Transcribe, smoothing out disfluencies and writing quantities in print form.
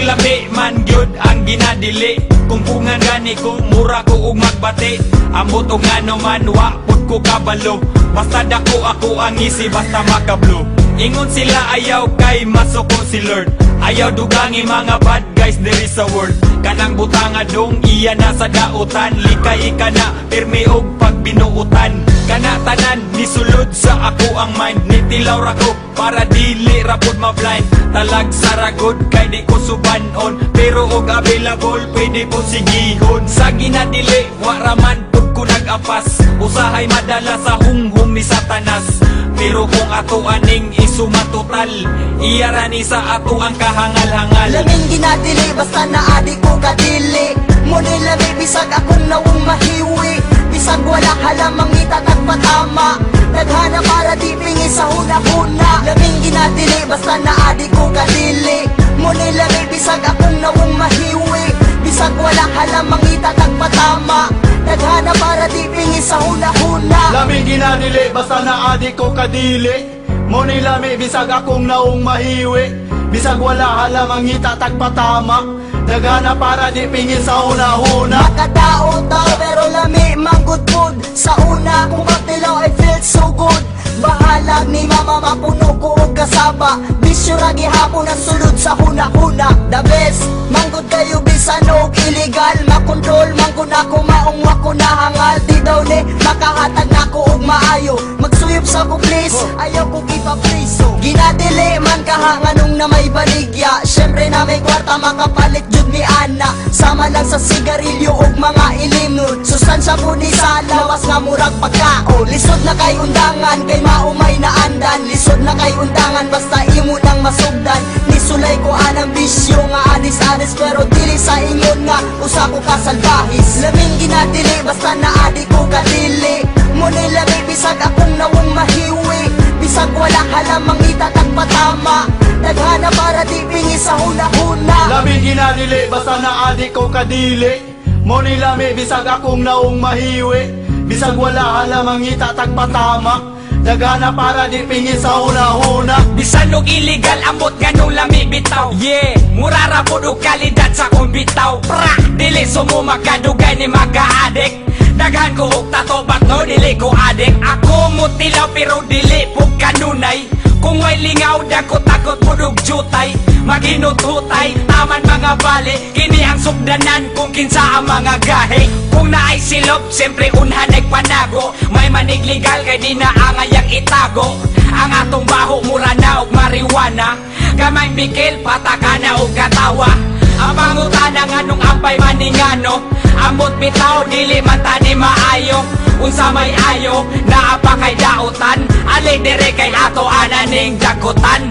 lami man gyud ang ginadili. Kung pungan gani ko, mura ko ug magbati. Ambot og ano man, wa pud ko kabalo. Basta dako ako ang isi, basta makablo. Ingon sila ayaw kay masuko si Lord. Ayaw dugangi mga bad guys there is a word. Kanang butanga dong iya na sa dautan. Likay ka na, pirmi og pagbinuutan. Kana tanan, nisulod sa ako ang mind. Nitilaw ra ko, para dili ra pud ma-blind. Talag saragod, kay di ko subanon. Pero og available, pwede po sigihon. Sa ginadili, waraman pud ko nag-apas. Usahay madala sa hunghong ni Satanas. Pero kung ato aning isumatotal, iyarani sa ato ang kahangal-hangal. Laming ginadili, basta naadi ko kadili. Muni lami, bisag akong nawong mahiwi. Bisag wala halamang itatag patama. Naghana para di pingi sa huna-huna. Laming ginadili, basta naadi ko kadili. Muni lami, bisag akong nawong mahiwi. Bisag wala halamang itatag patama. Naghana para di pingi sa huna-huna. Lami ginadili, basta naadi ko kadili. Muni lami, bisag akong naong mahiwi. Bisag wala halamang itatag patama. Nagana para di pingin sa una-una. Makadao tao pero lami manggudpod. Sa una kung magdilaw I feel so good. Bahalag ni mama mapuno ko og kasaba. Bisyo ra gihapon ang sulod sa huna-huna. The best, manggod kayo bisan og illegal. Makontrol manggod ako maong wako nahangal. Di daw ni makahatag nako og maayo. Magsuyop sa ko please, ayaw ko ipapriso. Ginadili man kaha nganong na may baligya. Syempre na may kwarta makapalit jud ni Ana. Sama lang sa sigarilyo og mga ilimnon. Sustansya po ni sa lawas nga murag pagkaon. Lisod na kay undangan, kay maumay na andan. Lisod na kay undangan, basta imo nang masugdan. Nisulay ko anang bisyo nga anis-anis. Pero dili sa ingon nga, usa ko kasalbahis. Laming ginadili, basta naadi ko kadili. Muni lami, bisag akong nawong mahiwi. Bisag wala halamang itatag patama. Naghana para di pingi sa huna-huna. Lami ginadili, basta naadi ko kadili. Muni lami, bisag akong naong mahiwi. Bisag wala halamang itatag patama. Nagana para di pingi sa una-una. Bisan og illegal, ambot ganong lami bitaw. Yeah, murara po og kalidad sa kong bitaw. Pra, dili sumo makadugay ni maka-addict. Daghan ko og tato, but no dili ko adik. Ako mutilaw pero dili po kanunay. Kung may lingaw, dako takot po og jutay. Maghinututay, taman mga bali. Kini ang sugdanan kung kinsa ang mga gahe. Kung naay silop, siyempre unhan ay panago. May manig legal kay di na angayang itago. Ang atong baho, mura na og marijuana. Kamay bikil, pataka na og katawa. Ang pangutana nga nung ampay maningano. Ambot bitaw, dili man tani maayo. Unsa may ayo, naapa kay dautan. Ali dire kay ato ananing dagutan.